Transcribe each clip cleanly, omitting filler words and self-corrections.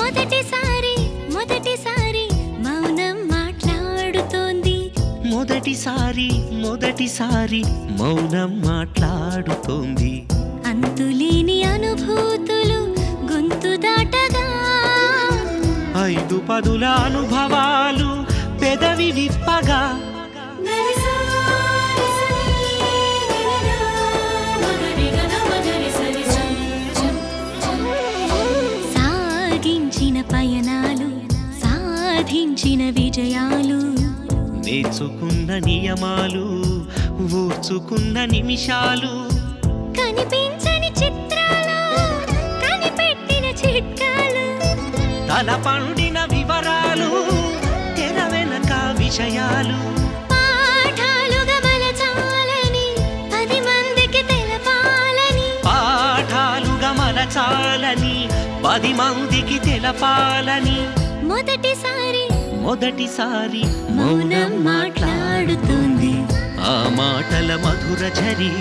మొదటిసారి మొదటిసారి మౌనం మాట్లాడుతోంది. మొదటిసారి మొదటిసారి మౌనం మాట్లాడుతోంది. అంతులేని అనుభూతులు గొంతు దాటగా, 5 పదుల అనుభవాలు పెదవి విప్పగా, సాగించిన పయనాలు సాధించిన విజయాలు, నేర్చుకున్న నియమాలు ఊర్చుకున్న నిమిషాలు, కనిపించని చిత్రాలు కనిపెట్టిన చిట్కాలు, తల పండిన వివరాలు తెర వెనక విషయాలు, పాఠాలుగా మలచాలని 10 మందికి తెలపాలని, పాఠాలుగా మలచాలని 10 మందికి తెలపాలని. మొదటిసారి మొదటిసారి మౌనం మాట్లాడుతుంది. ఆ మాటల మధుర ఝరి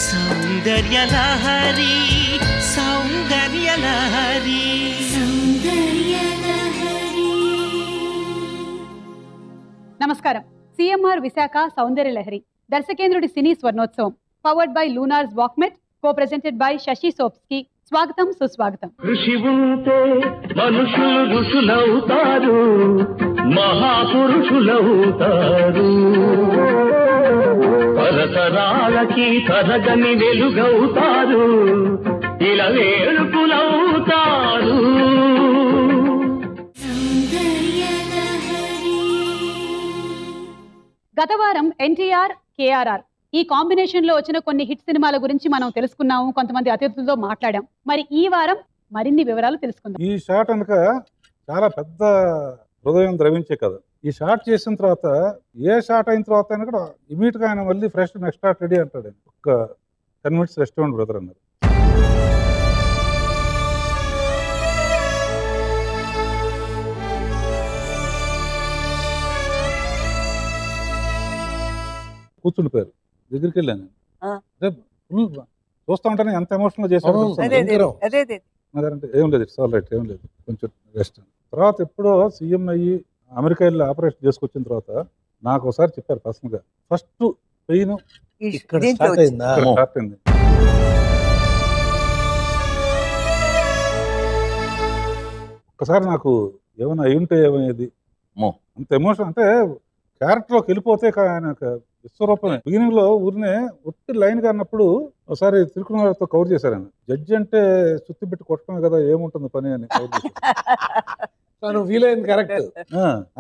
సౌందర్య లహరి, సౌందర్య లహరి, సౌందర్య లహరి. నమస్కారం. సిఎంఆర్ విశాఖ సౌందర్య లహరి దర్శకేంద్రుడి సినీ స్వర్ణోత్సవం powered by lunars walkmate, co presented by Sasi సోప్స్కి. స్వాగతం, సుస్వాగతం. కృషి ఉంటే మనుషులు ఋషులవుతారు, మహాపురుషులవుతారు, తరతరాలకి తరగని వెలుగవుతారు, ఇలా వేడుకులవుతారు. గత వారం ఎన్టీఆర్, కేఆర్ఆర్ ఈ కాంబినేషన్ లో వచ్చిన కొన్ని హిట్ సినిమాల గురించి మనం తెలుసుకున్నాము, కొంతమంది అతిథులతో మాట్లాడాం. మరి ఈ వారం మరిన్ని వివరాలు తెలుసుకుందాం. ఈ షాట్ అనక చాలా పెద్ద హృదయం ద్రవించే కదా. ఈ షాట్ చేసిన తర్వాత ఏ షాట్ అయిన తర్వాత అయినా కూడా ఇమీడియట్ గా ఆయన మళ్ళీ ఫ్రెష్ నెక్స్ట్ షాట్ రెడీ అంటాడు. ఒక 10 minutes రెస్ట్ ఇవ్వండి బ్రదర్ అన్నారు. కూర్చుండిపోయారు. దగ్గరికి వెళ్ళాను. చూస్తా ఉంటాను ఎంత ఎమోషనల్ చేశారు. అదంటే ఏం లేదు, ఇట్స్ ఆల్ రైట్, ఏం లేదు, కొంచెం రెస్ట్. తర్వాత ఎప్పుడో సీఎం అయ్యి అమెరికా వెళ్ళి ఆపరేషన్ చేసుకొచ్చిన తర్వాత నాకు ఒకసారి చెప్పారు పర్సనల్ గా, ఫస్ట్ పెయిన్ ఇక్కడ స్టార్ట్ అయింది. ఒక్కసారి నాకు ఏమైనా అయ్యుంటే ఏమయ్యేది, అంత ఎమోషన్. అంటే క్యారెక్టర్లోకి వెళ్ళిపోతే ఆయన విశ్వరూపమే. బిగినింగ్ లో ఊరినే ఒట్టి లైన్ గా అన్నప్పుడు ఒకసారి తిరుకుమార్తో కవర్ చేశారు. ఆయన జడ్జి అంటే సుత్తి పెట్టి కొట్టడమే కదా, ఏముంటుంది పని అని కవర్ చేశారు. వీలైంది కరెక్ట్.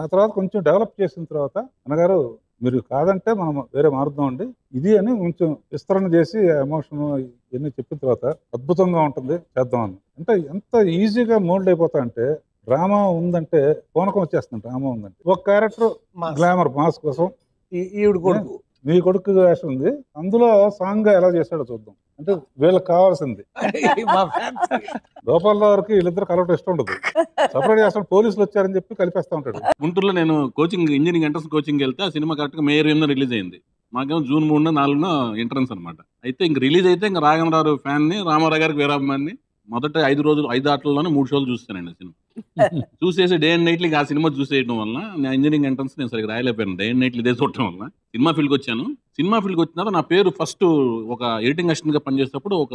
ఆ తర్వాత కొంచెం డెవలప్ చేసిన తర్వాత అన్నగారు మీరు కాదంటే మనం వేరే మారుద్దాం అండి ఇది అని కొంచెం విస్తరణ చేసి ఎమోషన్ ఇవన్నీ చెప్పిన తర్వాత అద్భుతంగా ఉంటుంది చేద్దాం అని. అంటే ఎంత ఈజీగా మోల్డ్ అయిపోతా అంటే, డ్రామా ఉందంటే పూనకం వచ్చేస్తుంది. డ్రామా ఉందంటే ఒక క్యారెక్టర్ గ్లామర్ మాస్ కోసం ఈవిడ కొడుకు, మీ కొడుకు వేషం ఉంది, అందులో సాంగ్ ఎలా చేశాడో చూద్దాం. అంటే వీళ్ళకి కావాల్సింది గోపాలరావుకి వీళ్ళిద్దరు కలవటం ఇష్టం ఉండదు, సపరేట్ చేస్తాడు. పోలీసులు వచ్చారని చెప్పి కలిపేస్తా ఉంటాడు. గుంటూరులో నేను కోచింగ్ ఇంజనీరింగ్ ఎంట్రన్స్ కోచింగ్ వెళ్తే ఆ సినిమా కరెక్ట్ గా మే 20న రిలీజ్ అయింది. మాకేమో జూన్ 3, 4 ఎంట్రన్స్ అనమాట. అయితే ఇంక రిలీజ్ అయితే ఇంకా రాఘవరావు ఫ్యాన్ ని, రామారావు గారికి వీరాభిమాన్ని మొదట 5 ఆటల్లోనే 3 షోలు చూస్తానండి సినిమా. చూసేసి డే అండ్ నైట్లీ ఆ సినిమా చూసేయడం వల్ల నేను ఇంజనీరింగ్ ఎంట్రన్స్ నేను సరిగ్గా రాయలేకపోయాను. డే అండ్ నైట్లు ఇదే చూడటం వల్ల సినిమా ఫీల్డ్కి వచ్చాను. సినిమా ఫీల్డ్కి వచ్చిన నా పేరు ఫస్ట్ ఒక ఎడిటింగ్ అసిస్టెంట్గా పనిచేసేటప్పుడు ఒక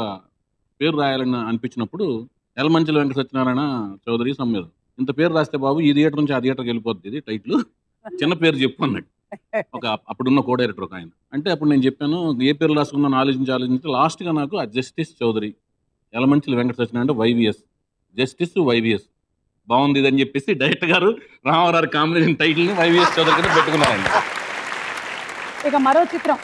పేరు రాయాలని అనిపించినప్పుడు యలమంచిలి వెంకట సత్యనారాయణ చౌదరి సమ్మెరు, ఇంత పేరు రాస్తే బాబు ఈ థియేటర్ నుంచి ఆ థియేటర్కి వెళ్ళిపోద్ది, ఇది టైటిల్, చిన్న పేరు చెప్పు అన్నట్టు ఒక అప్పుడున్న కో డైరెక్టర్ ఒక ఆయన. అంటే అప్పుడు నేను చెప్పాను ఏ పేరు రాసుకున్నాను ఆలోచించి లాస్ట్గా నాకు ఆ జస్టిస్ చౌదరి యలమంచిలి వెంకట సత్యనారాయణ అంటే వైవిఎస్, జస్టిస్ వైవిఎస్ బాగుంది ఇదని చెప్పేసి డైరెక్టర్ గారు రామారావు కాంబినేషన్ టైటిల్ని వైవిఎస్ చౌదరి కింద పెట్టుకున్నారండి. ఇక మరో చిత్రం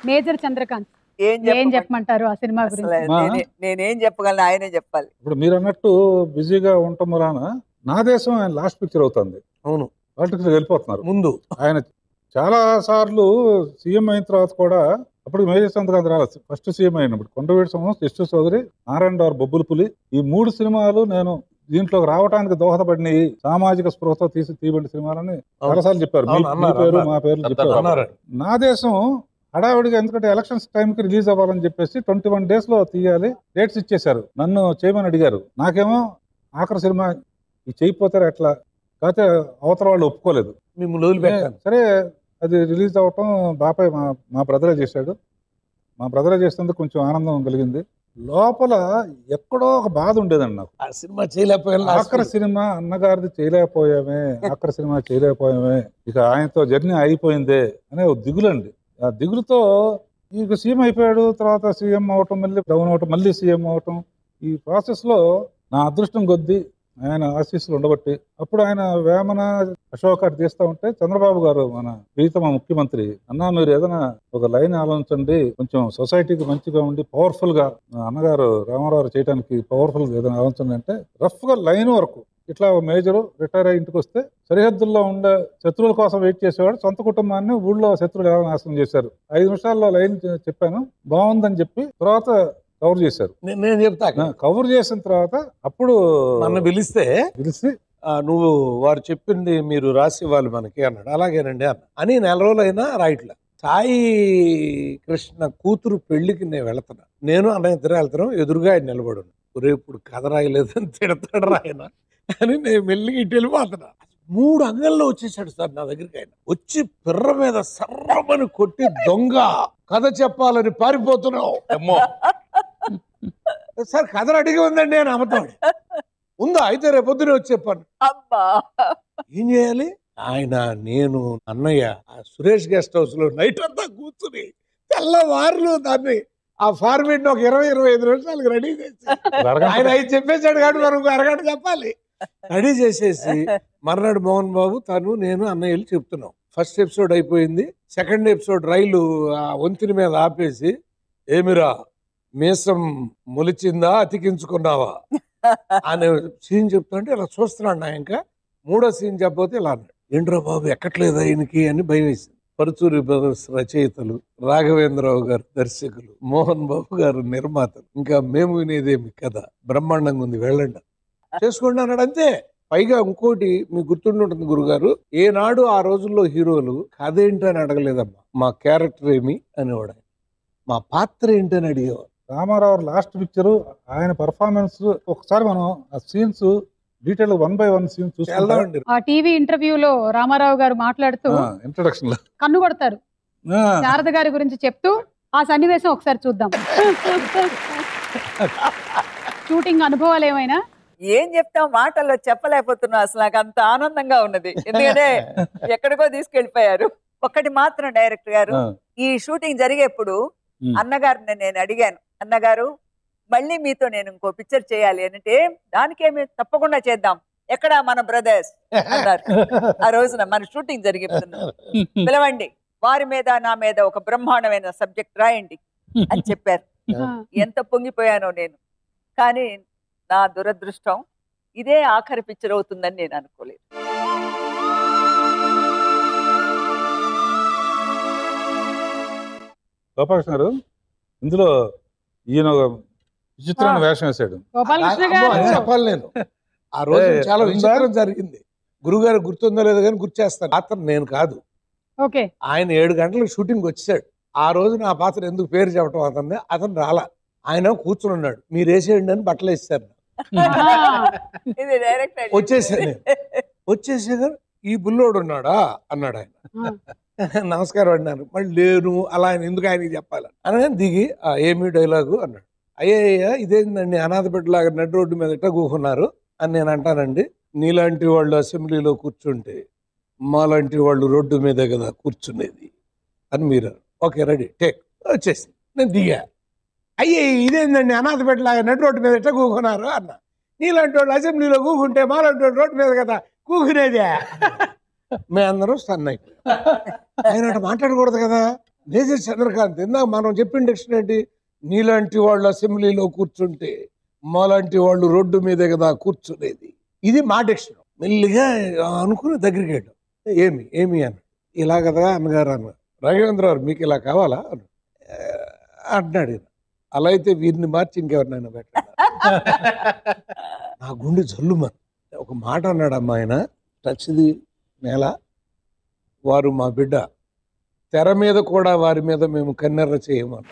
మేజర్ చంద్రకాంత్, ఏం చెప్పమంటారు ఆ సినిమా గురించి? నేనేం చెప్పగలను, ఆయనే చెప్పాలి. ఇప్పుడు మీరు అన్నట్టు బిజీగా ఉండటం వలన నా దేశం ఆయన లాస్ట్ పిక్చర్ అవుతుంది. అవును, పాలిటిక్స్ వెళ్ళిపోతున్నారు. ముందు ఆయన చాలా సార్లు సీఎం అయిన తర్వాత కూడా అప్పుడు మేజర్ చంద్రకాంత్ రాలేదు. ఫస్ట్ సీఎం అయినప్పుడు కొండవీటి సింహం, జస్టిస్ చౌదరి, నారాయణ బొబ్బుల పులి, ఈ 3 సినిమాలు నేను దీంట్లోకి రావడానికి దోహదపడిన సామాజిక స్పృహతో తీయబడిన సినిమాలని చాలాసార్లు చెప్పారు. మీ పేరు మా పేర్లు చెప్పారు. నా దేశం హడావిడిగా, ఎందుకంటే ఎలక్షన్స్ టైంకి రిలీజ్ అవ్వాలని చెప్పేసి 21 days లో తీయాలి, డేట్స్ ఇచ్చేశారు. నన్ను చేయమని అడిగారు. నాకేమో ఆఖరి సినిమా ఇది చేయకపోతారు ఎట్లా, కాకపోతే అవతల వాళ్ళు ఒప్పుకోలేదు. మిమ్మల్ని వదిలిపెట్టాను. సరే అది రిలీజ్ అవటం బాబాయ్ మా బ్రదరే చేశాడు. మా బ్రదరే చేసినందుకు కొంచెం ఆనందం కలిగింది. లోపల ఎక్కడో ఒక బాధ ఉండేదండి నాకు. ఆ సినిమా చేయలేకపోయాను. ఆఖరి సినిమా అన్నగారిది చేయలేకపోయామే, ఆఖరి సినిమా చేయలేకపోయామే, ఇక ఆయనతో జర్నీ అయిపోయిందే అనే ఒక దిగులండి. ఆ దిగులుతో ఇక సీఎం అయిపోయాడు, తర్వాత సీఎం అవటం, మళ్ళీ డౌన్ అవటం, మళ్ళీ సీఎం అవటం, ఈ ప్రాసెస్ లో నా అదృష్టం కొద్దీ ఆయన ఆశీస్సులు ఉండబట్టి అప్పుడు ఆయన వేమన అశోక్ గారు తీస్తా ఉంటే చంద్రబాబు గారు మన ప్రీతమ ముఖ్యమంత్రి అన్నా మీరు ఏదైనా ఒక లైన్ ఆలోచించండి, కొంచెం సొసైటీకి మంచిగా ఉండి పవర్ఫుల్ గా అన్నగారు రామారావు చేయడానికి పవర్ఫుల్ గా ఏదైనా ఆలోచించండి అంటే రఫ్ గా లైన్ వరకు ఇట్లా మేజరు రిటైర్ అయ్యి ఇంటికి వస్తే సరిహద్దుల్లో ఉండే శత్రువుల కోసం వెయిట్ చేసేవాడు, సొంత కుటుంబాన్ని ఊళ్ళో శత్రువులు ఎలా నాశనం చేశారు, 5 నిమిషాల్లో లైన్ చెప్పాను, బాగుందని చెప్పి తర్వాత కవర్ చేశారు. నేను చెప్తా, కవర్ చేసిన తర్వాత అప్పుడు నన్ను పిలిచి నువ్వు వారు చెప్పింది మీరు రాసి ఇవ్వాలి మనకి అన్నాడు. అలాగేనండి అని 4 రోజులైనా రాయట్లే. సాయి కృష్ణ కూతురు పెళ్లికి నేను వెళుతున్నా, నేను అన్న ఇద్దరు వెళ్తున్నాం, ఎదురుగా ఆయన నిలబడు, రేపు కథ రాయలేదని తిడతాడు రాయన అని నేను మెల్లిగా ఇటు వెళ్ళిపోతున్నా. 3 అంగల్లో వచ్చేసాడు సార్ నా దగ్గరికి. ఆయన వచ్చి పిర్ర మీద సర్రమని కొట్టి దొంగ కథ చెప్పాలని పారిపోతున్నావు అమ్మో సార్ కథ అడిగి ఉందండి అని అమ్మతాడు. ఉందా అయితే రేపు పొద్దునే వచ్చి చెప్పాను. ఏం చేయాలి ఆయన నేను అన్నయ్య సురేష్ గెస్ట్ హౌస్ లో నైట్ అంతా కూర్చుని తెల్లవారులు దాన్ని ఆ ఫార్మేట్ ఒక 20-25 నిమిషాలకు రెడీ చేసి ఆయన అయితే చెప్పేశాడు కాబట్టి మనం అరగంట చెప్పాలి. రెడీ చేసేసి మర్నాడు మోహన్ బాబు తను నేను అన్నయ్యలు చెప్తున్నాం. ఫస్ట్ ఎపిసోడ్ అయిపోయింది. సెకండ్ ఎపిసోడ్ రైలు ఆ వంతిని మీద ఆపేసి ఏమిరా మీసం మొలిచిందా అతికించుకున్నావా అనే సీన్ చెప్తుంటే ఇలా చూస్తున్నాడు. ఇంకా 3వ సీన్ చెప్పబోతే ఇలా అన్నాడు, ఏంట్రా బాబు ఎక్కట్లేదు ఆయనకి అని భయం వేసింది. పరుచూరి బ్రదర్స్ రచయితలు, రాఘవేంద్రరావు గారు దర్శకులు, మోహన్ బాబు గారు నిర్మాతలు, ఇంకా మేము వినేదేమి కదా బ్రహ్మాండంగా ఉంది వెళ్ళండి చేసుకోండి అన్నాడు. అంతే. పైగా ఇంకోటి మీకు గుర్తుంటుంది గురుగారు, ఏనాడు ఆ రోజుల్లో హీరోలు కథ ఏంటని అడగలేదమ్మా, మా క్యారెక్టర్ ఏమి అనేవాడు, మా పాత్ర ఏంటని అడిగేవాడు. రామారావు లాస్ట్ పిక్చర్ ఆయన పర్ఫార్మెన్స్ ఒకసారి మనం ఆ సీన్స్ డీటెయిల్ 1 by 1 సీన్స్ చూస్తాం. ఆ టీవీ ఇంటర్వ్యూలో రామారావు గారు మాట్లాడుతూ ఇంట్రొడక్షన్ లో కన్ను కొడతారు, శారద గారి గురించి చెప్తూ ఆ సన్నివేశం ఒకసారి చూద్దాం. షూటింగ్ అనుభవాలు ఏమైనా? ఏం చెప్తాం, మాటల్లో చెప్పలేకపోతున్నాం. అసలు నాకు అంత ఆనందంగా ఉన్నది, ఎందుకంటే ఎక్కడికో తీసుకెళ్లిపోయారు. ఒక్కటి మాత్రం డైరెక్టర్ గారు, ఈ షూటింగ్ జరిగేప్పుడు అన్నగారిని నేను అడిగాను, అన్నగారు మళ్ళీ మీతో నేను ఇంకో పిక్చర్ చేయాలి అంటే, దానికేమి తప్పకుండా చేద్దాం, ఎక్కడ మన బ్రదర్స్ అన్నారు. ఆ రోజున మన షూటింగ్ జరిగిపోతున్నారు, పిలవండి, వారి మీద నా మీద ఒక బ్రహ్మాండమైన సబ్జెక్ట్ రాయండి అని చెప్పారు. ఎంత పొంగిపోయానో నేను. కానీ నా దురదృష్టం ఇదే ఆఖరి పిక్చర్ అవుతుందని నేను అనుకోలేదు. గోపాలకృష్ణ గారు ఇందులో ఈయన విచిత్రమైన వేషం వేశాడు. చెప్పాలి నేను ఆ రోజు చాలా విచిత్రం జరిగింది. గురుగారు గుర్తుందో లేదో కానీ గుర్తు చేస్తాను. పాత్ర నేను కాదు, ఆయన 7 గంటలకు షూటింగ్ వచ్చాడు. ఆ రోజు నా పాత్ర ఎందుకు పేరు చెప్పడం అతను రాలా. ఆయన కూర్చుని ఉన్నాడు, మీరు వేసేయండి అని బట్టలు వేసారు. వచ్చేసాను. వచ్చేసాక ఈ బుల్లోడు ఉన్నాడా అన్నాడు ఆయన. నమస్కారం అన్నాను. మళ్ళీ లేను అలా ఆయన ఎందుకు ఆయనకి చెప్పాలని అనగానే దిగి ఏమి డైలాగు అన్నాడు. అయ్యయ్యా ఇదేందండి అనాథ బిడ్డలాగా నడి రోడ్డు మీద ఎట్లా కూకున్నారు అని నేను అంటానండి. నీలాంటి వాళ్ళు అసెంబ్లీలో కూర్చుంటే మాలాంటి వాళ్ళు రోడ్డు మీదే కదా కూర్చునేది అని మీరు ఓకే రెడీ టేక్ వచ్చేసి నేను దిగా. అయ్యే ఇదేందండి అనాథ బిడ్డలాగా నడి రోడ్డు మీద ఎట్లా కూకున్నారు అన్న. నీలాంటి వాళ్ళు అసెంబ్లీలో కూకుంటే మాలాంటి వాళ్ళు రోడ్డు మీద కదా కూకునేదే. మేమందరం స్టన్ అయిపోయాం. ఆయన మాట్లాడకూడదు కదా. మేజర్ చంద్రకాంత్ ఇందాక మనం చెప్పిన డిక్షన్ ఏంటి, నీలాంటి వాళ్ళు అసెంబ్లీలో కూర్చుంటే మాలాంటి వాళ్ళు రోడ్డు మీదే కదా కూర్చునేది. ఇది మా డిక్షన్. మెల్లిగా అనుకుని దగ్గరికి వెళ్ళాం. ఏమి ఏమి అని ఇలా కదా అన్నగారు అన్నారు. రాఘవేంద్రరావు మీకు ఇలా కావాలా అంటున్నాడు. అలా అయితే వీరిని మార్చి ఇంకెవరినైనా పెట్టాడు. నా గుండె జల్లుమని ఒక మాట అన్నాడు అమ్మా ఆయన. టచ్ది నేల, వారు మా బిడ్డ, తెర మీద కూడా వారి మీద మేము కన్నెర్ర చేయమని.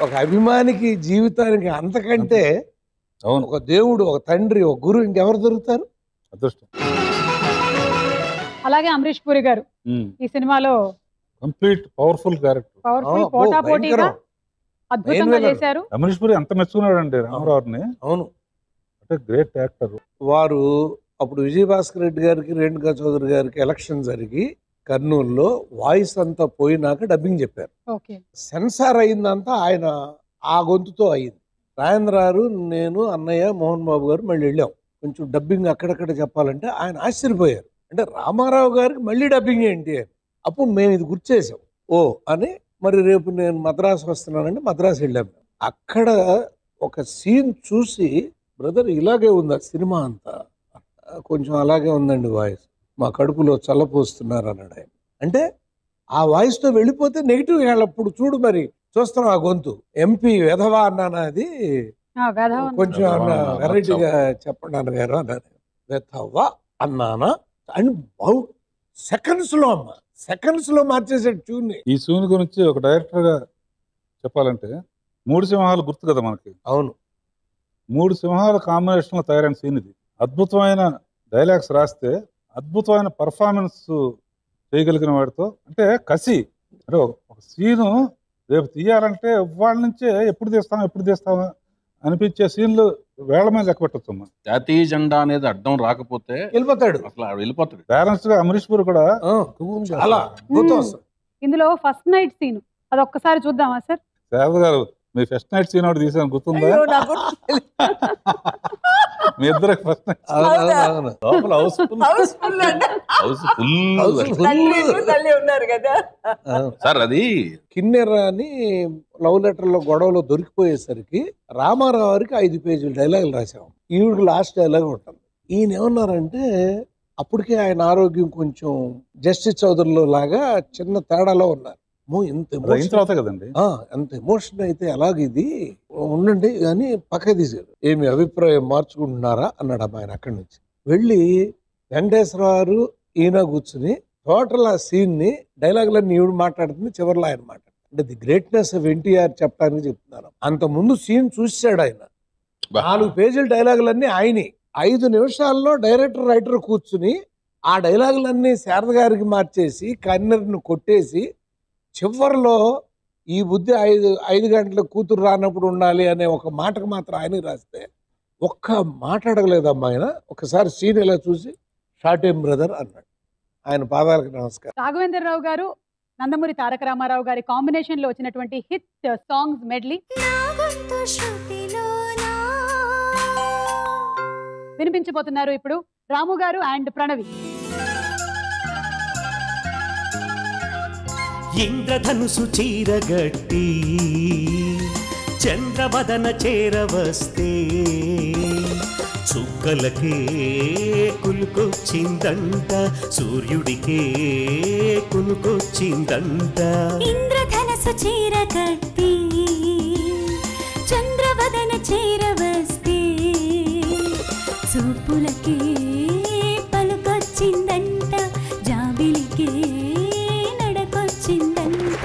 ఒక అభిమానికి జీవితానికి అంతకంటే అవును, ఒక దేవుడు, ఒక తండ్రి, ఒక గురువు ఇంకెవరు దొరుకుతారు? అదృష్టం. అలాగే అమరీష్ పూరి గారు ఈ సినిమాలో కంప్లీట్ పవర్ఫుల్ క్యారెక్టర్. పవర్ఫుల్ పోటాపోటీగా అద్భుతంగా చేశారు. అమరీష్ పురి ఎంత మెచ్చుకున్నాడు అండి రామారావుని. అవును, అంటే గ్రేట్ యాక్టర్. వారు అప్పుడు విజయభాస్కర్ రెడ్డి గారికి, రేణుకా చౌదరి గారికి ఎలక్షన్ జరిగి కర్నూలులో వాయిస్ అంతా పోయినాక డబ్బింగ్ చెప్పారు. ఓకే. సెన్సార్ అయిందంతా ఆయన ఆ గొంతుతో అయింది. రాజేంద్ర గారు, నేను, అన్నయ్య, మోహన్ బాబు గారు మళ్ళీ వెళ్ళాం. కొంచెం డబ్బింగ్ అక్కడక్కడ చెప్పాలంటే ఆయన ఆశ్చర్యపోయారు. అంటే రామారావు గారికి మళ్ళీ డబ్బింగ్ ఏంటి అని. అప్పుడు మేము ఇది గుర్తు చేసాం. ఓ అని మరి రేపు నేను మద్రాసు వస్తున్నానంటే మద్రాసు వెళ్ళాం. అక్కడ ఒక సీన్ చూసి, బ్రదర్ ఇలాగే ఉంది సినిమా అంతా, కొంచెం అలాగే ఉందండి వాయిస్, మా కడుపులో చల్లపోస్తున్నారు అన్నాడు ఆయన. అంటే ఆ వాయిస్తో వెళ్ళిపోతే నెగిటివ్ వెళ్ళప్పుడు చూడు, మరి చూస్తాం ఆ గొంతు. ఎంపీ వెధవా అన్నాను, అది కొంచెం వెరైటీగా చెప్పండి అన్నగారు అన్నాను. వెధవా అన్నానా అని సెకండ్స్ లో అమ్మా, సెకండ్స్ లో మార్చేసాడు ట్యూన్. ఈ సీన్ గురించి ఒక డైరెక్టర్ గా చెప్పాలంటే, 3 సింహాలు గుర్తు కదా మనకి. అవును, 3 సింహాల కాంబినేషన్ లో తయారైన సీన్ ఇది. అద్భుతమైన డైలాగ్స్ రాస్తే అద్భుతమైన పర్ఫార్మెన్స్ చేయగలిగిన వాడితో, అంటే కసి. అంటే ఒక సీను రేపు తీయాలంటే వాళ్ళ నుంచే ఎప్పుడు తీస్తామా అనిపించే సీన్లు వేళ్ల మీద లెక్క పెట్టొచ్చమ్మా. జాతీయ జెండా అనేది అడ్డం రాకపోతే వెళ్ళిపోతాడు, అసలు వెళ్ళిపోతాడు. బ్యాలెన్స్ గా అమరీష్ పూరి కూడా అలా ఇందులో ఫస్ట్ నైట్ సీన్ అది ఒక్కసారి చూద్దామా సార్? శారద గారు, మీ ఫస్ట్ నైట్ సీన్ ఒకటి తీసాను, గుర్తుందా? మీ ఇద్దరు ఫస్ట్ నైట్ ఉన్నారు కదా సార్. అది కిన్నెర అని లవ్ లెటర్ లో గొడవలో దొరికిపోయేసరికి రామారావు గారికి 5 పేజీలు డైలాగులు రాసాం. ఈవిడికి లాస్ట్ డైలాగ్ ఉంటుంది. ఈయన ఏమన్నారంటే, అప్పటికే ఆయన ఆరోగ్యం కొంచెం జస్టిస్ చౌదరిలో లాగా చిన్న తేడాలో ఉన్నారు. ఎంత ఎమోషన్ అయితే ఎలాగిది ఉండండి అని పక్క తీసారు. ఏమి అభిప్రాయం మార్చుకుంటున్నారా అన్నాడు ఆయన. అక్కడి నుంచి వెళ్ళి వెంకటేశ్వరరావు ఈయన కూర్చుని టోటల్ ఆ సీన్ ని డైలాగులన్నీ ఈవిడ మాట్లాడుతుంది, చివరిలో ఆయన మాట్లాడుతుంది. అంటే ది గ్రేట్నెస్ ఆఫ్ ఎన్టీఆర్ చెప్పడానికి చెప్తున్నాను. అంత ముందు సీన్ చూసాడు ఆయన. 4 పేజీల డైలాగులన్నీ ఆయనే. 5 నిమిషాల్లో డైరెక్టర్ రైటర్ కూర్చుని ఆ డైలాగులన్నీ శారద గారికి మార్చేసి కన్నెర్ను కొట్టేసి చివరిలో ఈ బుద్ధి 5 గంటలకు కూతురు రానప్పుడు ఉండాలి అనే ఒక మాటకు మాత్రం ఆయన రాస్తే ఒక్క మాట అడగలేదమ్మా ఆయన. ఒకసారి సీన్ ఇలా చూసి షార్ట్ ఏం బ్రదర్ అన్నాడు. ఆయన పాదాలకు నమస్కారం. రాఘవేంద్రరావు గారు, నందమూరి తారక రామారావు గారి కాంబినేషన్ లో వచ్చినటువంటి హిట్ సాంగ్స్ మెడ్లీ వినిపించబోతున్నారు ఇప్పుడు రాము గారు అండ్ ప్రణవి. ఇంద్రధనుసు చీరగట్టి చంద్రవదన చేరవస్తే చుక్కలకే కులుకొచ్చిందంట, సూర్యుడికే కులుకొచ్చిందంట. ఇంద్రధనుసు చీరగట్టి చంద్రవదన చేరవస్తే చూపులకే పలుకొచ్చిందంట, జాబిలికే నడకొచ్చిందంట.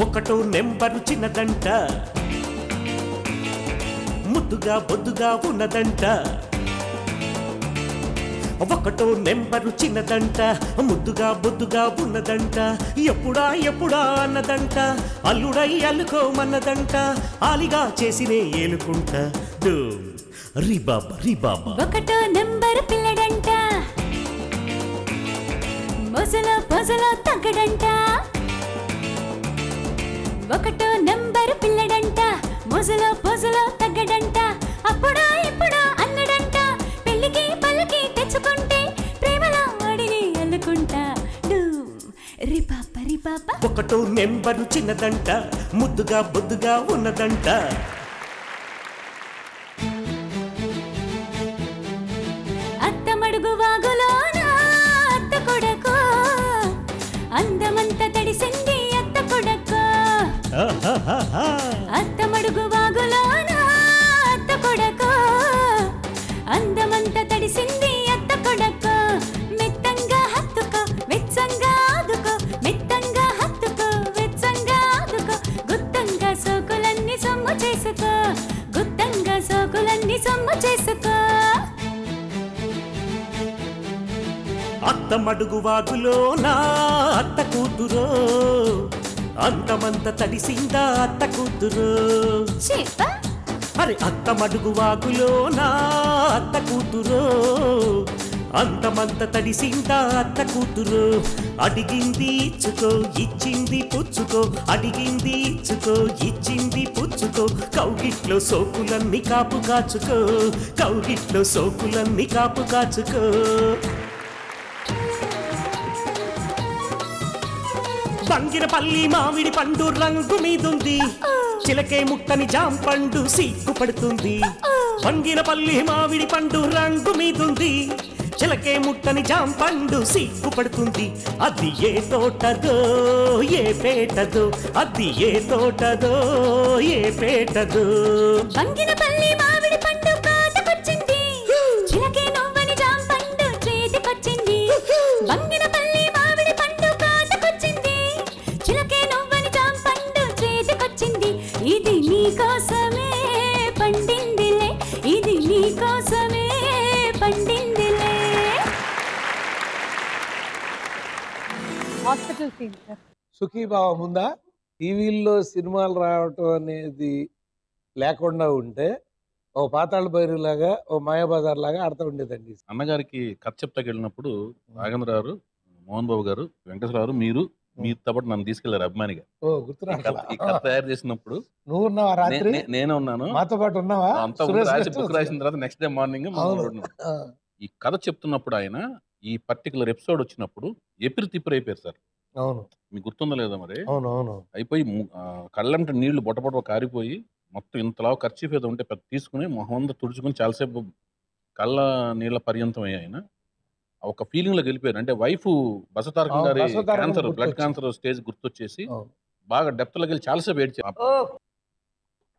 ఒకటో నెంబరు చిన్నదంట, ముద్దుగా బొద్దుగా ఉన్నదంట. ఒకటో నెంబరు చిన్నదంట, ముద్దుగా బొద్దుగా ఉన్నదంట. ఎప్పుడా ఎప్పుడా అన్నదంట, అల్లుడై అల్లుకోమన్నదంట. ఆలిగా చేసినే ఏలుకుంట రిబాబా రిబాబా. ఒకటో నెంబరు పిల్లడంట, మొసలో పొసలో తగ్గడంట. ఒకటో నెంబరు పిల్లడంట, మొసలో పొసలో తగ్గడంట. అప్పుడా ఇప్పుడా అన్నడంట, పెళ్లికి పల్లకి తెచ్చుకుంటే ప్రేమలో ఆడిని అల్లుకుంటా. రిపాప రిపాప. ఒకటో నెంబరు చిన్నదంట, ముద్దుగా బొద్దుగా ఉన్నదంట. అత్తమడుగు వాగులోన అత్త కొడకో, అందమంత తడిసింది అత్త కొడకో. అత్తమడుగు వాగులోన అత్త కొడకో, అందమంత తడిసింది అత్త కొడకో. మెత్తంగా హత్తుకో, వెచ్చంగా ఆదుకో, అత్త మడుగు వాగులో నా అత్త కూతురో అంతమంత తడిసిందా అత్త కూతురు చెప్పా అరే అత్త మడుగు వాగులో నా అత్త కూతురో అంతమంత తడిసిందా అత్త కూతురు అడిగింది ఇచ్చుకో ఇచ్చింది పుచ్చుకో అడిగింది ఇచ్చుకో ఇచ్చింది పుచ్చుకో కౌగిట్లో సోకులన్నీ కాపు కాచుకో కౌగిట్లో సోకులన్నీ కాపు కాచుకో బంగిరపల్లి మామిడి పండు రంగు మీదుంది చిలకే ముట్టని జాంపండు సిగ్గుపడుతుంది బంగిరపల్లి మామిడి పండు రంగు మీదుంది చిలకే ముట్టని జాంపండు సిగ్గుపడుతుంది అది ఏ తోటదో ఏ పేటదో అది ఏ తోటదో ఏ పేటదో బంగినపల్లి మామిడి పండు కాతకొచ్చింది చిలకే నవ్వని జాంపండు చేతికొచ్చింది బంగినపల్లి మామిడి పండు కాతకొచ్చింది చిలకే నవ్వని జాంపండు చేతికొచ్చింది ఇది నీ కోసమే పండిందిలే ఇది నీ కోసమే పండిందిలే హాస్పిటల్ సీన్ సార్. సుఖీభావం ఉందా? టీవీల్లో సినిమాలు రావటం అనేది లేకుండా ఉంటే ఓ పాతాళ భైరు లాగా ఓ మాయాబజార్ లాగా ఆడుతూ ఉండేదండి. అన్నగారికి కథ చెప్తాకి వెళ్ళినప్పుడు రాఘవేంద్రరావు, మోహన్ బాబు గారు, వెంకటేశ్వరరావు, మీరు మీతో పాటు నన్ను తీసుకెళ్లారు అభిమానిగా. ఓ గుర్తురా ఈ కథ తయారు చేసినప్పుడు నువ్వు ఉన్నావా రాత్రి? నేనే ఉన్నాను. మాతో పాటు ఉన్నావా? అంతా బుక్ రాసిన తర్వాత నెక్స్ట్ డే మార్నింగ్ ఈ కథ చెప్తున్నప్పుడు ఆయన ఈ పర్టికులర్ ఎపిసోడ్ వచ్చినప్పుడు ఎపిరి తిప్పిరి అయిపోయారు సార్. అవును, మీకు గుర్తుందో లేదో మరి. అవును అవును అయిపోయి కళ్ళంట నీళ్లు బొట్టబొట్ట కారిపోయి మొత్తం ఇంతలా ఖర్చు ఏదో ఉంటే తీసుకుని మొహం తుడుచుకుని చాలాసేపు కళ్ళ నీళ్ళ పర్యంతం అయ్యి ఆయన ఒక ఫీలింగ్ లోకి వెళ్ళిపోయారు. అంటే వైఫ్ బసతారకం గారి క్యాన్సర్, బ్లడ్ క్యాన్సర్ స్టేజ్ గుర్తొచ్చేసి బాగా డెప్త్ లోకి వెళ్ళి చాలాసేపు ఏడ్చారు. ఓ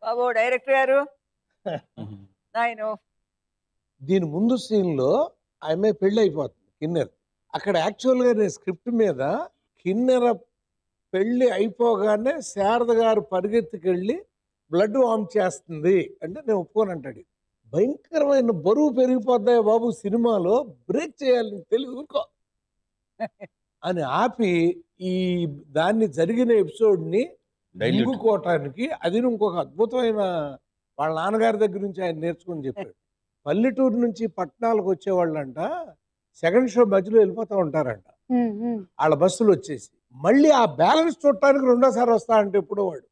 బాబు డైరెక్టర్ గారు నాయను దీని ముందు సీన్ లో ఆమె పెళ్లి అయిపోతుంది కిన్నెర. అక్కడ యాక్చువల్ గా నేను స్క్రిప్ట్ మీద కిన్నెర పెళ్లి అయిపోగానే శారద గారు పరిగెత్తుకెళ్ళి బ్లడ్ వామ్ చేస్తుంది అంటే నేను ఒప్పుకోనంటాడు. భయంకరమైన బరువు పెరిగిపోద్దాయి బాబు, సినిమాలో బ్రేక్ చేయాలని తెలుసుకో అని ఆపి ఈ దాన్ని జరిగిన ఎపిసోడ్ని ఇంగుకోవటానికి అది ఇంకొక అద్భుతమైన వాళ్ళ నాన్నగారి దగ్గర నుంచి ఆయన నేర్చుకుని చెప్పాడు. పల్లెటూరు నుంచి పట్టణాలకు వచ్చేవాళ్ళంట సెకండ్ షో మధ్యలో వెళ్ళిపోతూ ఉంటారంట వాళ్ళ బస్సులు వచ్చేసి. మళ్ళీ ఆ బ్యాలెన్స్ చూడటానికి రెండోసారి వస్తా అంటే ఎప్పుడో వాడు.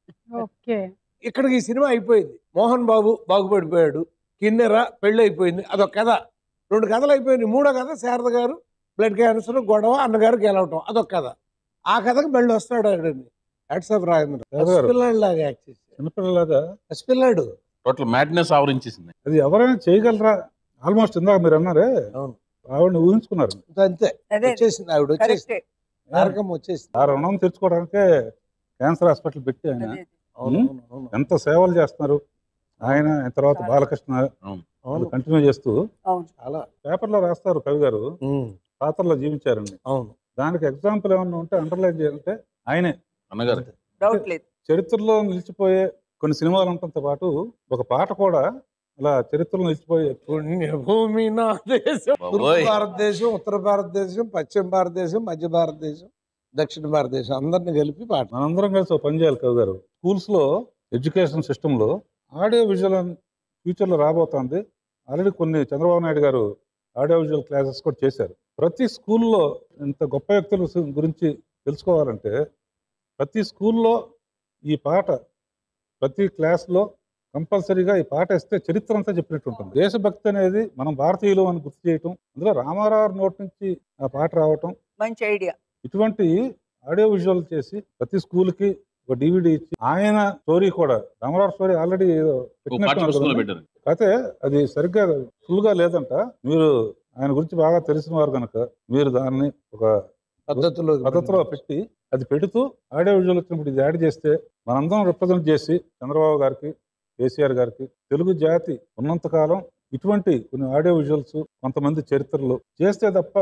ఇక్కడికి ఈ సినిమా అయిపోయింది. మోహన్ బాబు బాగుపడిపోయాడు, కిన్నెర పెళ్ళి అయిపోయింది, అదొక కథ. రెండు కథలు అయిపోయింది. మూడో కథ శారద గారు బ్లడ్ క్యాన్సర్ గొడవ, అన్నగారు గెలవటం, అదొక కథ. ఆ కథకు మళ్ళీ వస్తాడు ఆడండి. వాట్సాప్ రాజేంద్ర పసిపిల్లాడిలాగా యాక్ట్ చేసి, చిన్నపిల్లలాగా పసిపిల్లాడు టోటల్ మ్యాడ్నెస్ ఆవరించేసింది. అది ఎవరైనా చేయగలరా? ఆల్మోస్ట్ ఇందాక మీరు అన్నారే, అవును, ఆవిడని ఊహించుకున్నారు. అంతే వచ్చేసింది, ఆవిడ వచ్చేసింది, నరకం వచ్చేసింది. ఆ రుణం తెచ్చుకోవడానికే క్యాన్సర్ హాస్పిటల్ పెట్టి ఆయన ఎంత సేవలు చేస్తున్నారు. ఆయన తర్వాత బాలకృష్ణ కంటిన్యూ చేస్తూ చాలా పేపర్లో రాస్తారు. కవి గారు పాత్రలో జీవించారండి. అవును, దానికి ఎగ్జాంపుల్ ఏమన్నా ఉంటే అండర్లైన్ చేయాలంటే ఆయనే. అన్నగారు చరిత్రలో నిలిచిపోయే కొన్ని సినిమాలు ఉండటంతో పాటు ఒక పాట కూడా అలా చరిత్రలో నిలిచిపోయే పుణ్యభూమి నా దేశం, తూర్పు భారతదేశం, ఉత్తర భారతదేశం, పశ్చిమ భారతదేశం, మధ్య భారతదేశం, దక్షిణ భారతదేశం అందరిని కలిపి పాట. మనందరం కలిసి ఒక పని చేయాలి కవి గారు. స్కూల్స్ లో ఎడ్యుకేషన్ సిస్టమ్ లో ఆడియో విజువల్ ఫ్యూచర్ లో రాబోతోంది. ఆల్రెడీ కొన్ని చంద్రబాబు నాయుడు గారు ఆడియో విజువల్ క్లాసెస్ కూడా చేశారు. ప్రతి స్కూల్లో ఇంత గొప్ప వ్యక్తుల గురించి తెలుసుకోవాలంటే ప్రతి స్కూల్లో ఈ పాట, ప్రతి క్లాస్లో కంపల్సరీగా ఈ పాట ఇస్తే చరిత్ర అంతా చెప్పినట్టు ఉంటుంది. దేశభక్తి అనేది మనం భారతీయులు అని గుర్తు చేయటం, అందులో రామారావు నోటి నుంచి ఆ పాట రావటం మంచి ఐడియా. ఇటువంటి ఆడియో విజువల్ చేసి ప్రతి స్కూల్కి ఒక DVD ఇచ్చి ఆయన స్టోరీ కూడా, రామారావు స్టోరీ ఆల్రెడీ అయితే అది సరిగ్గా ఫుల్ గా లేదంట. మీరు ఆయన గురించి బాగా తెలిసిన వారు కనుక మీరు దాన్ని ఒక పద్ధతిలో పెట్టి అది పెడుతూ ఆడియో విజువల్ వచ్చినప్పుడు ఇది యాడ్ చేస్తే మనందరం రిప్రజెంట్ చేసి చంద్రబాబు గారికి, కేసీఆర్ గారికి, తెలుగు జాతి ఉన్నంతకాలం ఇటువంటి కొన్ని ఆడియో విజువల్స్, కొంతమంది చరిత్రలు చేస్తే తప్ప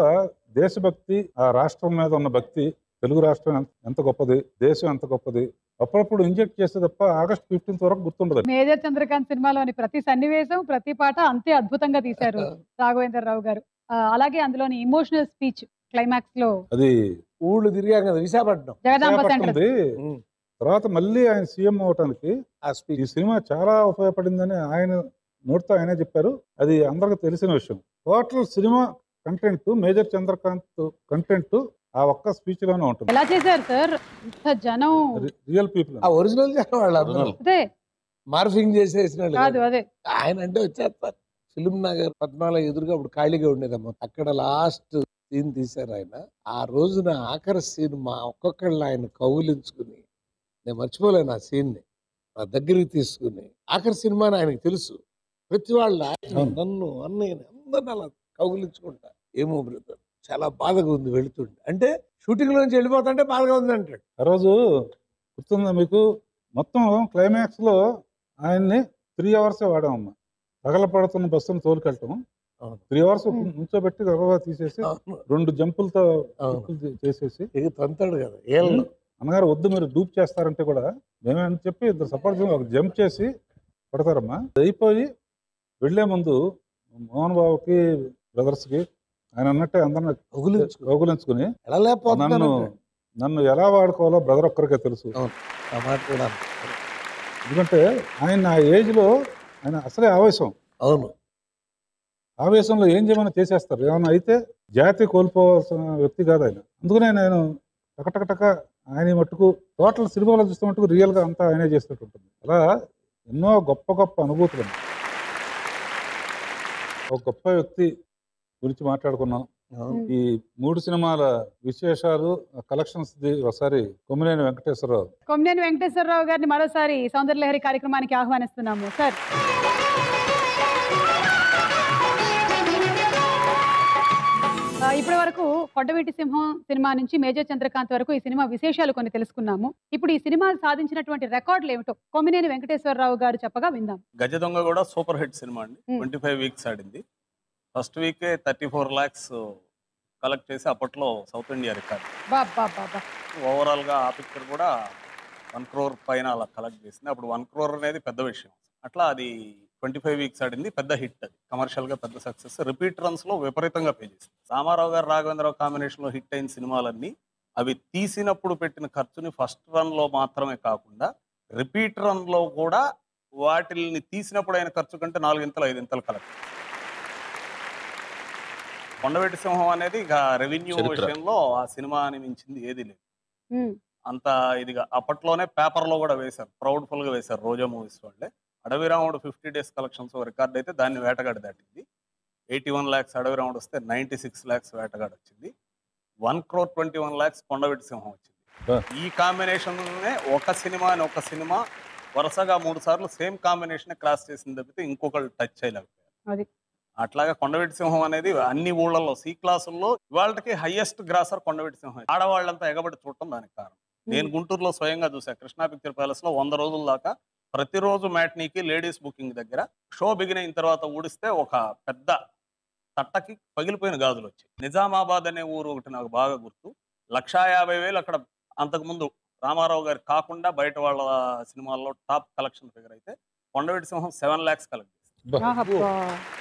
దేశభక్తి, ఆ రాష్ట్రం మీద ఉన్న భక్తి, తెలుగు రాష్ట్రం ఎంత గొప్పది, దేశం ఎంత గొప్పది అప్పుడప్పుడు ఇంజెక్ట్ చేస్తే తప్ప ఆగస్ట్ 15 వరకు గుర్తుండదు. మేజర్ చంద్రకాంత్ సినిమాలోని ప్రతి సన్నివేశం, ప్రతి పాట అంతే అద్భుతంగా తీశారు రాఘవేంద్రరావు గారు. అలాగే అందులోని ఇమోషనల్ స్పీచ్ క్లైమాక్స్ లో అది ఊళ్ళు తిరిగాం కదా విశాఖపట్నం. జగదాంబ సెంటర్. విశాఖపట్నంది. ఉమ్. తర్వాత మళ్ళీ ఆయన సీఎం అవటానికి ఆ ఈ స్పీచ్ సినిమా చాలా ఉపయోగపడిందని ఆయన నోటితో ఆయనే చెప్పారు. అది అందరికి తెలిసిన విషయం. Total cinema content major Chandrakant content ఆ ఒక్క స్పీచ్ లోనే ఉంటుంది. ఎలా చేశారు సార్ ఇంత జనం? Real people. ఆ ఒరిజినల్ వాళ్ళు అందరూ అదే మార్ఫింగ్ చేసేసిన వాళ్ళు కాదు, కాదు. అదే ఆయన అంటే వచ్చేస్తారు. ఫిలిం నగర్ పద్మాలయ ఎదురుగా అప్పుడు ఖాళీగా ఉండేదమ్మా. అక్కడ లాస్ట్ సీన్ తీశారు ఆయన. ఆ రోజున ఆఖరి సీన్ మా ఒక్కొక్కళ్ళు ఆయన కౌలించుకుని, నేను మర్చిపోలేను ఆ సీన్ ని, నా దగ్గరికి తీసుకుని, ఆఖరి సినిమాని ఆయనకు తెలుసు. ప్రతి వాళ్ళ నన్ను అన్నయ్యని అందరిని అలా కౌగిలించుకుంటా. ఏమో బ్రదర్ చాలా బాధగా ఉంది వెళుతుండే అంటే, షూటింగ్ లోంచి వెళ్ళిపోతుంటే బాధగా ఉంది అంటాడు. ఆ రోజు గుర్తుందా మీకు? మొత్తం క్లైమాక్స్ లో ఆయన్ని 3 hours వాడామమ్మా. పగలపడుతున్న బస్సును తోలుకెళ్ళటం అవును. 3 hours నుంచోబెట్టి గబగబా తీసేసి అవును. 2 జంపులతో అవును. చేసేసి ఇక తంతాడు కదా ఏళ్ళు. అన్నగారు వద్దు మీరు డూప్ చేస్తారంటే కూడా మేమే అని చెప్పి ఇద్దరు సపోర్ట్ ఒక జంప్ చేసి పడతారమ్మా. అయిపోయి వెళ్లే ముందు మోహన్ బాబుకి బ్రదర్స్ కి ఆయన అన్నట్టే అందరిని కౌగులించుకుని ఎలా లేకపోతున్నాను నన్ను ఎలా వాడుకోవాలో బ్రదర్ ఒక్కరికే తెలుసు. ఆ మాట కూడా అన్నాడు. ఎందుకంటే ఆయన ఆ ఏజ్ లో ఆయన అసలే ఆవేశం. అవును. ఆవేశంలో ఏం చేయమని చేసేస్తారు. ఏమన్నా అయితే జాతి కోల్పోవాల్సిన వ్యక్తి కాదు ఆయన. అందుకనే నేను టకటక ఆయన మట్టుకు టోటల్ సినిమాలో చూస్తే మటుకు రియల్ గా అంతా ఆయనే చేసినట్టు ఉంటుంది. అలా ఎన్నో గొప్ప గొప్ప అనుభూతులు. ఒక గొప్ప వ్యక్తి గురించి మాట్లాడుకున్నాం. ఈ 3 సినిమాల విశేషాలు కలెక్షన్స్ ఒకసారి కొమ్మినేని వెంకటేశ్వరరావు. కొమ్మినేని వెంకటేశ్వరరావు గారిని మరోసారి సౌందర్యలహరి కార్యక్రమానికి ఆహ్వానిస్తున్నాము సార్. ఇప్పటి వరకు కొండవీటి సింహం సినిమా నుంచి మేజర్ చంద్రకాంత్ వరకు ఈ సినిమా విశేషాలు కొన్ని తెలుసుకున్నాము. ఇప్పుడు ఈ సినిమా సాధించినటువంటి రికార్డులు ఏమిటో కొమ్మినేని వెంకటేశ్వరరావు గారు చెప్పగా విందాం. గజ దొంగ కూడా సూపర్ హిట్ సినిమా అండి. 25 weeks ఆడింది. ఫస్ట్ వీకే 34 lakhs కలెక్ట్ చేసి అప్పట్లో సౌత్ ఇండియా రికార్డ్. ఓవరాల్ గా ఆ పిక్చర్ కూడా 1 crore పైన అలా కలెక్ట్ చేసింది. అప్పుడు 1 crore అనేది పెద్ద విషయం. అట్లా అది 25 weeks ఆడింది. పెద్ద హిట్, అది కమర్షియల్ గా పెద్ద సక్సెస్. రిపీట్ రన్స్ లో విపరీతంగా పే చేసింది. రామారావు గారు రాఘవేంద్రరావు కాంబినేషన్ లో హిట్ అయిన సినిమాలన్నీ అవి తీసినప్పుడు పెట్టిన ఖర్చుని ఫస్ట్ రన్ లో మాత్రమే కాకుండా రిపీట్ రన్ లో కూడా వాటిని తీసినప్పుడు అయిన ఖర్చు కంటే 4 ఇంతలు 5 ఇంతలు కలెక్ట్. కొండవీటి సింహం అనేది ఇక రెవెన్యూ విషయంలో ఆ సినిమాని మించింది ఏది లేదు. అంత ఇదిగా అప్పట్లోనే పేపర్లో కూడా వేశారు, ప్రౌడ్ఫుల్ గా వేశారు రోజా మూవీస్ వాళ్ళే. అడవి రాముడు 50 days కలెక్షన్స్ రికార్డ్ అయితే దాన్ని వేటగాడి దాటింది. 81 lakhs అడవి రాముడు వస్తే 96 lakhs వేటగాడు వచ్చింది. 1 crore 21 lakhs కొండవీటి సింహం వచ్చింది. ఈ కాంబినేషన్ ఒక సినిమా వరుసగా 3 సార్లు సేమ్ కాంబినేషన్ క్రాస్ చేసింది తప్పితే ఇంకొకళ్ళు టచ్ చేయలేకపోయారు. అట్లాగా కొండవీటి సింహం అనేది అన్ని ఊళ్ళల్లో సి క్లాసుల్లో ఇవాళకి హైయెస్ట్ గ్రాసర్ కొండవీటి సింహం. ఆడవాళ్ళంతా ఎగబడి చూడటం దానికి కారణం. నేను గుంటూరులో స్వయంగా చూసా. కృష్ణా పిక్చర్ ప్యాలెస్ లో 100 రోజుల దాకా ప్రతిరోజు మ్యాట్నీకి లేడీస్ బుకింగ్ దగ్గర షో బిగిన్ అయిన తర్వాత ఊడిస్తే ఒక పెద్ద తట్టకి పగిలిపోయిన గాజులు వచ్చాయి. నిజామాబాద్ అనే ఊరు ఒకటి నాకు బాగా గుర్తు. 1,50,000 అక్కడ అంతకుముందు రామారావు గారు కాకుండా బయట వాళ్ళ సినిమాల్లో టాప్ కలెక్షన్ ఫిగర్ అయితే కొండవీటి సింహం 7 lakhs కలెక్ట్ చేసింది.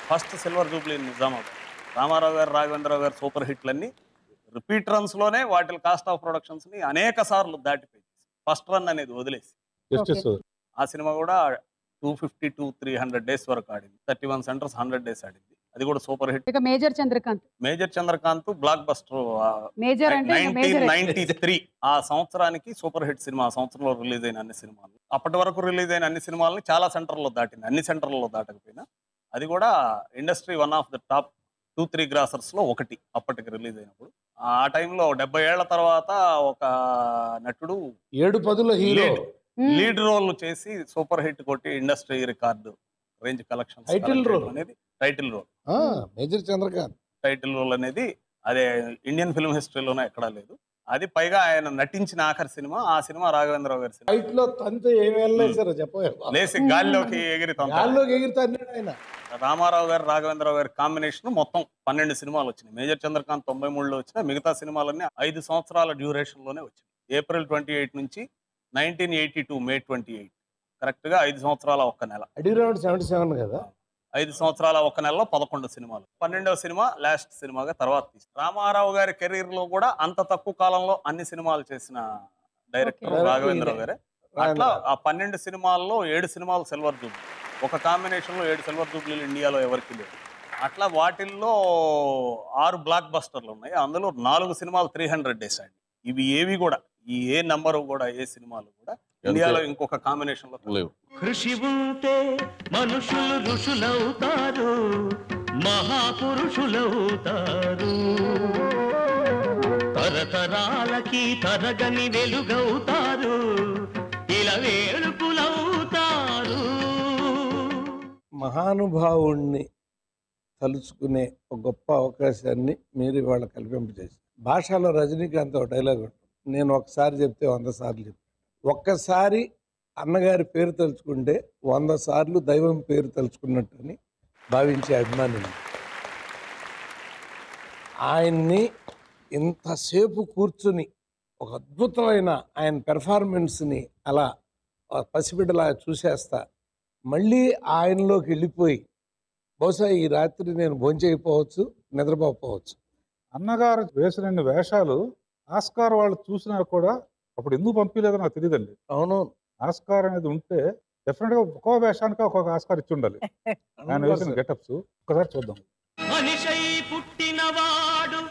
First silver jubilee Nizamabad. Ramarao గారు రాఘవేంద్రరావు గారు సూపర్ హిట్లన్నీ రిపీట్ రన్స్ లోనే వాటి కాస్ట్ ఆఫ్ ప్రొడక్షన్స్ ని అనేక సార్లు దాటిపోయి ఫస్ట్ రన్ అనేది వదిలేసి ఆ సినిమా కూడా 250 to 300 days వరకు ఆడింది. 31 centers 100 days ఆడింది. అది కూడా super hit. Major Chandrakant blockbuster. 1993 ఆ సంవత్సరానికి సూపర్ హిట్ సినిమా. ఆ సంవత్సరంలో రిలీజ్ అయిన అన్ని సినిమాలు, అప్పటి వరకు రిలీజ్ అయిన అన్ని సినిమాలని చాలా సెంటర్లో దాటింది. అన్ని సెంటర్లలో దాటకపోయినా అది కూడా industry 1 of the top 2-3 grossers లో ఒకటి అప్పటికి రిలీజ్ అయినప్పుడు. ఆ టైంలో 70 ఏళ్ల తర్వాత ఒక నటుడు 7-10 హీరో లీడ్ రోల్ చేసి సూపర్ హిట్ కొట్టి industry record range collection title role అనేది title role. Major Chandrakanth title role అనేది అదే ఇండియన్ ఫిల్మ్ హిస్టరీలోనే ఎక్కడా లేదు. అది పైగా ఆయన నటించిన ఆఖరి సినిమా. ఆ సినిమా రాఘవేంద్రరావు గారి సినిమా. ఫైట్ లో తంతే ఏమి వెళ్ళలేసారో లేసి గాల్లోకి ఎగిరితాడు ఆయన. రామారావు గారు రాఘవేంద్రరావు గారి కాంబినేషన్ మొత్తం 12 సినిమాలు వచ్చినాయి. మేజర్ చంద్రకాంత్ 93లో వచ్చిన మిగతా సినిమాలన్నీ 5 సంవత్సరాల డ్యూరేషన్ లోనే వచ్చినాయి. April 28 నుంచి 1982 May 28 కరెక్ట్ గా 5 సంవత్సరాల ఒక్క నెల. అడవి రాముడు 77 కదా. 5 సంవత్సరాల 1 నెలలో 11 సినిమాలు. 12వ సినిమా లాస్ట్ సినిమాగా తర్వాత తీసి. రామారావు గారి కెరీర్ లో కూడా అంత తక్కువ కాలంలో అన్ని సినిమాలు చేసిన డైరెక్టర్ రాఘవేంద్రరావు గారే. అట్లా ఆ 12 సినిమాల్లో 7 సినిమాలు సిల్వర్ జూబ్లీ. ఒక కాంబినేషన్ లో 7 సిల్వర్ జూబ్లీలు ఇండియాలో ఎవరికి లేవు. అట్లా వాటిల్లో 6 బ్లాక్ బస్టర్లు ఉన్నాయి. అందులో 4 సినిమాలు 300 డేస్ అండి. ఇవి ఏవి కూడా ఈ ఏ నంబరు కూడా ఏ సినిమాలు కూడా ఇండియాలో ఇంకొక కాంబినేషన్ లో లేవు. కృషి ఉంటే మనుషులు ఋషులవుతారు, మహాపురుషులవుతారు, తరతరాలకి తరగని వెలుగవుతారు, ఇలా వేడుకులవుతారు. మహానుభావుణ్ణి తలుచుకునే ఒక గొప్ప అవకాశాన్ని మీరు ఇవాళ కల్పింపజేశారు. భాషలో రజనీకాంత్ ఒక డైలాగ్ ఉంటుంది, నేను ఒకసారి చెప్తే 100 సార్లు చెప్తాను. ఒక్కసారి అన్నగారి పేరు తలుచుకుంటే 100 సార్లు దైవం పేరు తలుచుకున్నట్టు అని భావించే అభిమాని. ఆయన్ని ఇంతసేపు కూర్చుని ఒక అద్భుతమైన ఆయన పెర్ఫార్మెన్స్ని అలా పసిబిడ్డలా చూసేస్తా మళ్ళీ ఆయనలోకి వెళ్ళిపోయి బహుశా ఈ రాత్రి నేను భోంచేయకపోవచ్చు, నిద్రపోకపోవచ్చు. అన్నగారు వేసిన వేషాలు ఆస్కార్ వాళ్ళు చూసినా కూడా అప్పుడు ఎందుకు పంపించలేదో నాకు తెలియదండి. అవును, ఆస్కార్ అనేది ఉంటే డెఫినెట్ గా ఒక్కో వేషానికి ఒక్కొక్క ఆస్కార్ ఇచ్చి ఉండాలి. ఆయన వేసిన గెటప్స్ ఒక్కసారి చూద్దాం. మనిషై పుట్టినవాడు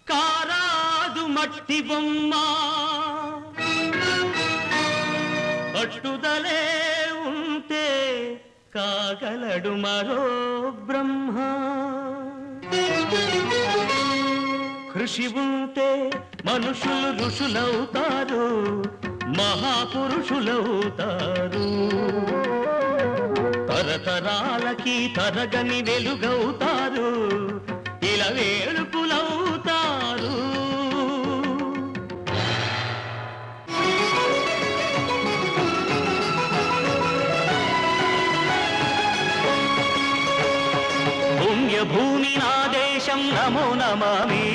కారాదు మట్టి బొమ్మ, పట్టుదలే ఉంటే కాగలడు మరో బ్రహ్మ. కృషి ఉంటే మనుషులు ఋషులవుతారు, మహాపురుషులవుతారు, తరతరాలకి తరగని వెలుగవుతారు, ఇలా వేడుకులవుతారు. పుణ్యభూమి నా దేశం నమో నమామి,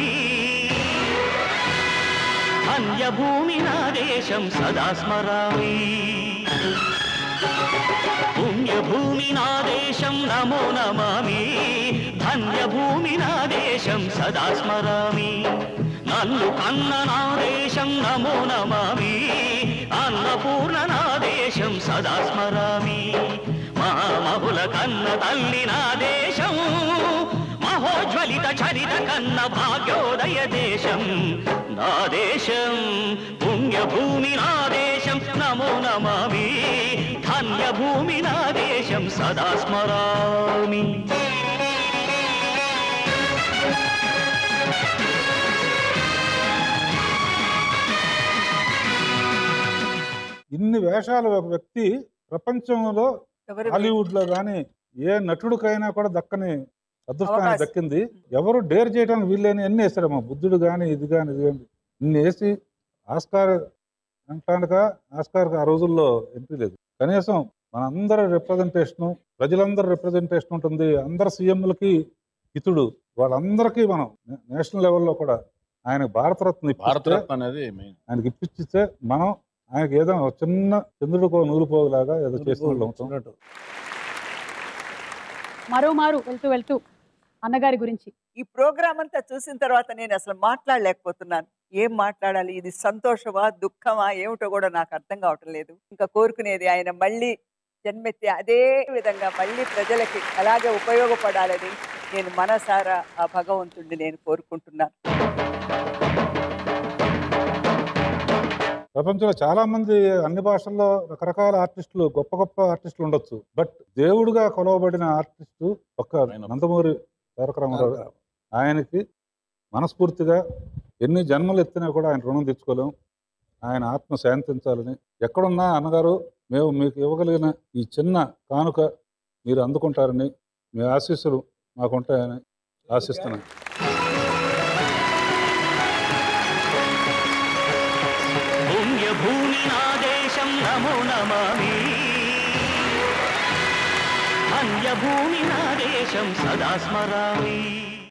అన్యభూమి నా దేశం సదా స్మరామి. పుణ్యభూమి నా దేశం నమో నమామి, ధన్యభూమి నా దేశం సదా స్మరామి. నన్ను కన్న నా దేశం నమో నమామి, అన్నపూర్ణ నా దేశం సదా స్మరామి. మహామహుల కన్న తల్లి నా దేశం, మహోజ్వలిత చరిత కన్న భాగ్యోదయ దేశం నా దేశం. పుణ్యభూమి నా దేశం నమో నమామి, ధన్యభూమి నా దేశం సదా స్మరామి. ఇన్ని వేషాలు ఒక వ్యక్తి ప్రపంచంలో హాలీవుడ్ లో కానీ ఏ నటుడికైనా కూడా దక్కని అదృష్టాన్ని దక్కింది. ఎవరు డేర్ చేయడానికి వీళ్ళని అన్ని వేస్తారమ్మా. బుద్ధుడు కానీ ఇది కానీ ఇన్ని వేసి ఆస్కార్ అంటానుక ఆస్కార్ ఆ రోజుల్లో ఎంట్రీ లేదు. కనీసం మనందరి రిప్రజెంటేషను, ప్రజలందరి రిప్రజెంటేషన్ ఉంటుంది. అందరు సీఎంలకి హితుడు, వాళ్ళందరికీ మనం నేషనల్ లెవెల్లో కూడా ఆయన భారతరత్న అనేది ఆయనకి ఇప్పించితే మనం ఆయనకి ఏదో చిన్న చంద్రుడికో నూలుపోలాగా ఏదో చేస్తున్నట్టు. మరోమారు వెళ్తూ వెళ్తూ అన్నగారి గురించి ఈ ప్రోగ్రామ్ అంతా చూసిన తర్వాత నేను అసలు మాట్లాడలేకపోతున్నాను. ఏం మాట్లాడాలి, ఇది సంతోషమా దుఃఖమా ఏమిటో కూడా నాకు అర్థం కావటం లేదు. ఇంకా కోరుకునేది ఆయన మళ్ళీ జన్మెత్తి అదే విధంగా మళ్ళీ ప్రజలకి అలాగే ఉపయోగపడాలని నేను మనసారా ఆ భగవంతుడిని నేను కోరుకుంటున్నాను. ప్రపంచంలో చాలా మంది అన్ని భాషల్లో రకరకాల ఆర్టిస్టులు, గొప్ప గొప్ప ఆర్టిస్టులు ఉండొచ్చు. బట్ దేవుడుగా కొలవబడిన ఆర్టిస్టు ఒక్క నందమూరి తారక రామారావు. ఆయనకి మనస్ఫూర్తిగా ఎన్ని జన్మలు ఎత్తినా కూడా ఆయన రుణం తెచ్చుకోలేం. ఆయన ఆత్మ శాంతించాలని ఎక్కడున్నా అన్నగారు మేము మీకు ఇవ్వగలిగిన ఈ చిన్న కానుక మీరు అందుకుంటారని మీ ఆశీస్సులు మాకుంటాయని ఆశిస్తున్నాను. పుణ్యభూమి నా దేశం నమో నమామి, అన్యభూమి నా దేశం సదా స్మరామి.